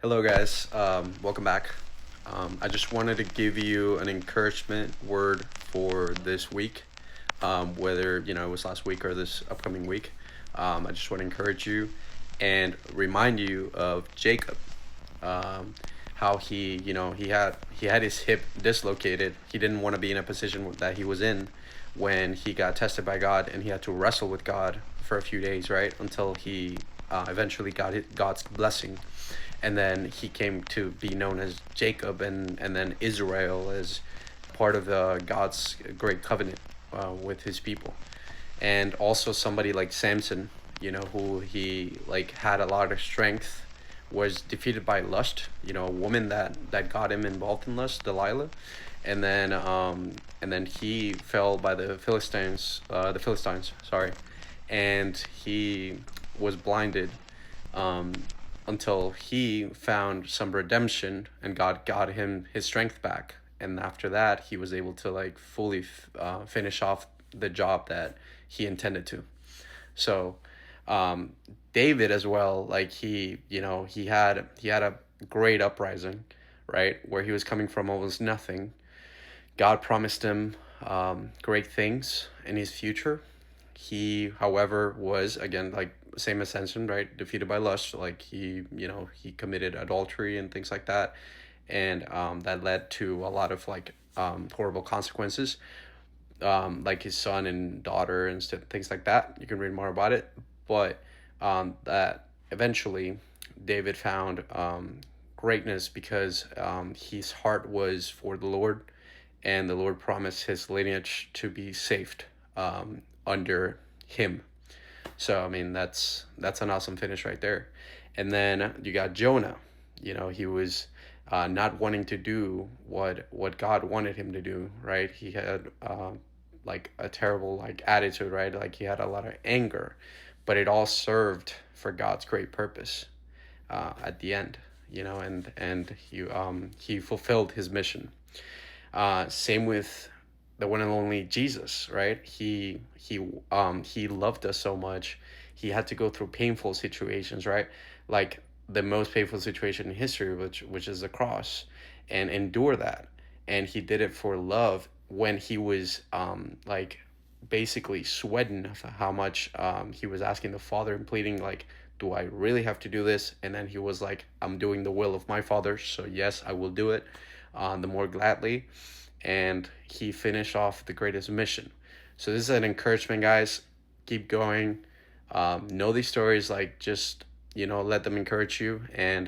Hello, guys. Welcome back. I just wanted to give you an encouragement word for this week, whether it was last week or this upcoming week. I just want to encourage you and remind you of Jacob, um, how he had his hip dislocated. He didn't want to be in a position that he was in when he got tested by God, and he had to wrestle with God for a few days, right, until he eventually got God's blessing, and then he came to be known as Jacob, and then Israel as part of God's great covenant with His people, and also somebody like Samson, who he like had a lot of strength, was defeated by lust, a woman that got him involved in lust, Delilah, and then he fell by the Philistines, sorry, and he was blinded, um, until he found some redemption and God got him his strength back. And after that, he was able to like fully finish off the job that he intended to. So, um, David as well, like he had a great uprising, right, where he was coming from almost nothing. God promised him great things in his future. He, however, was again like same ascension, right? Defeated by lust. Like he committed adultery and things like that, and that led to a lot of like horrible consequences, like his son and daughter and things like that. You can read more about it, but that eventually David found greatness because his heart was for the Lord, and the Lord promised his lineage to be saved under him. So I mean that's an awesome finish right there. And then you got Jonah. He was not wanting to do what God wanted him to do. Right? He had like a terrible like attitude. Right? Like he had a lot of anger, but it all served for God's great purpose at the end. And he fulfilled his mission. Same with the one and only Jesus, right? He loved us so much. He had to go through painful situations, right? Like the most painful situation in history, which is the cross, and endure that. And he did it for love when he was like basically sweating of how much he was asking the Father and pleading like, do I really have to do this? And then he was like, I'm doing the will of my Father, so yes, I will do it, the more gladly. And he finished off the greatest mission. So this is an encouragement, guys. Keep going. Know these stories, like just let them encourage you, and